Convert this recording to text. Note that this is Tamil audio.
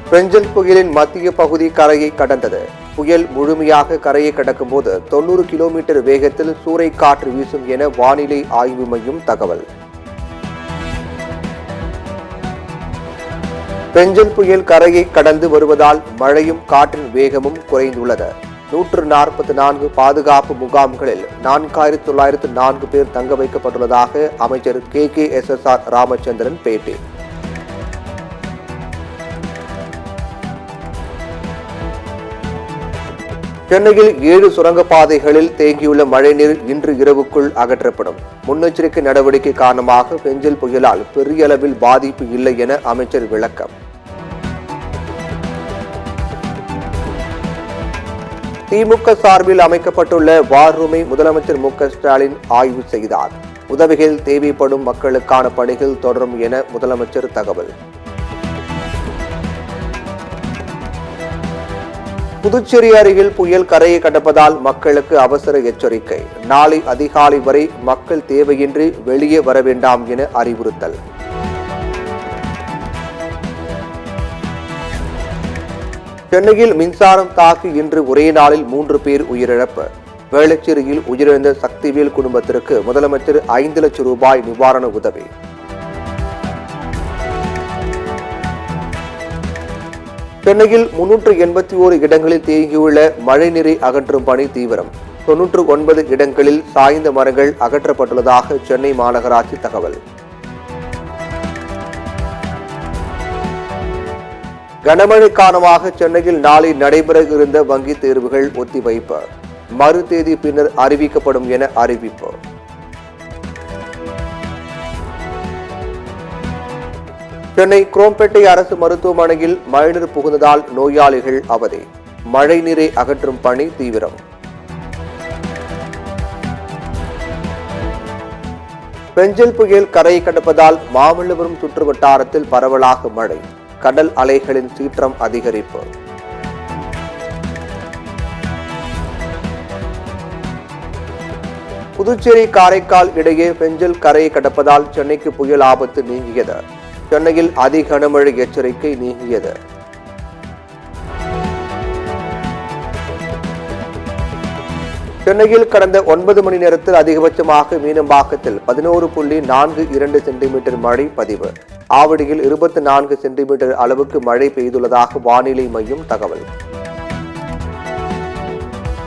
பெஞ்சல் புயலின் மத்திய பகுதி கரையை கடந்தது. புயல் முழுமையாக கரையை கடக்கும் போது 90 கிலோமீட்டர் வேகத்தில் சூறைக்காற்று வீசும் என வானிலை ஆய்வு மையம் தகவல். பெஞ்சல் புயல் கரையை கடந்து வருவதால் மழையும் காற்றின் வேகமும் குறைந்துள்ளது. 144 பாதுகாப்பு முகாம்களில் 4904 பேர் தங்க வைக்கப்பட்டுள்ளதாக அமைச்சர் KKSSR ராமச்சந்திரன் பேட்டி. சென்னையில் 7 சுரங்கப்பாதைகளில் தேங்கியுள்ள மழைநீர் இன்று இரவுக்குள் அகற்றப்படும். முன்னெச்சரிக்கை நடவடிக்கை காரணமாக பெஞ்சல் புயலால் பெரிய அளவில் பாதிப்பு இல்லை என அமைச்சர் விளக்கம். திமுக சார்பில் அமைக்கப்பட்டுள்ள வார் ரூமை முதலமைச்சர் மு க ஸ்டாலின் ஆய்வு செய்தார். உதவிகள் தேவைப்படும் மக்களுக்கான பணிகள் தொடரும் என முதலமைச்சர் தகவல். புதுச்சேரி அருகில் புயல் கரையை கடப்பதால் மக்களுக்கு அவசர எச்சரிக்கை. நாளை அதிகாலை வரை மக்கள் தேவையின்றி வெளியே வர வேண்டாம் என அறிவுறுத்தல். சென்னையில் மின்சாரம் தாக்கி இன்று ஒரே நாளில் 3 பேர் உயிரிழப்பு. வேளச்சேரியில் உயிரிழந்த சக்திவேல் குடும்பத்திற்கு முதலமைச்சர் 5 லட்சம் ரூபாய் நிவாரண உதவி. சென்னையில் 381 இடங்களில் தேங்கியுள்ள மழைநீரை அகற்றும் பணி தீவிரம். 99 இடங்களில் சாய்ந்த மரங்கள் அகற்றப்பட்டுள்ளதாக சென்னை மாநகராட்சி தகவல். கனமழை காரணமாக சென்னையில் நாளை நடைபெற இருந்த வங்கித் தேர்வுகள் ஒத்திவைப்பு. மறு தேதி பின்னர் அறிவிக்கப்படும் என அறிவிப்பு. சென்னை குரோம்பேட்டை அரசு மருத்துவமனையில் மழைநீர் புகுந்ததால் நோயாளிகள் அவதி. மழைநீரை அகற்றும் பணி தீவிரம். பெஞ்சல் புயல் கரையை கடப்பதால் மாமல்லபுரம் சுற்று வட்டாரத்தில் பரவலாக மழை. கடல் அலைகளின் சீற்றம் அதிகரிப்பு. புதுச்சேரி காரைக்கால் இடையே பெஞ்சல் கரையை கடப்பதால் சென்னைக்கு புயல் ஆபத்து நீங்கியது. சென்னையில் அதி கனமழை எச்சரிக்கை நீங்கியது. சென்னையில் கடந்த 9 மணி நேரத்தில் அதிகபட்சமாக மீனம்பாக்கத்தில் 11.42 சென்டிமீட்டர் மழை பதிவு. ஆவடியில் 24 சென்டிமீட்டர் அளவுக்கு மழை பெய்துள்ளதாக வானிலை மையம் தகவல்.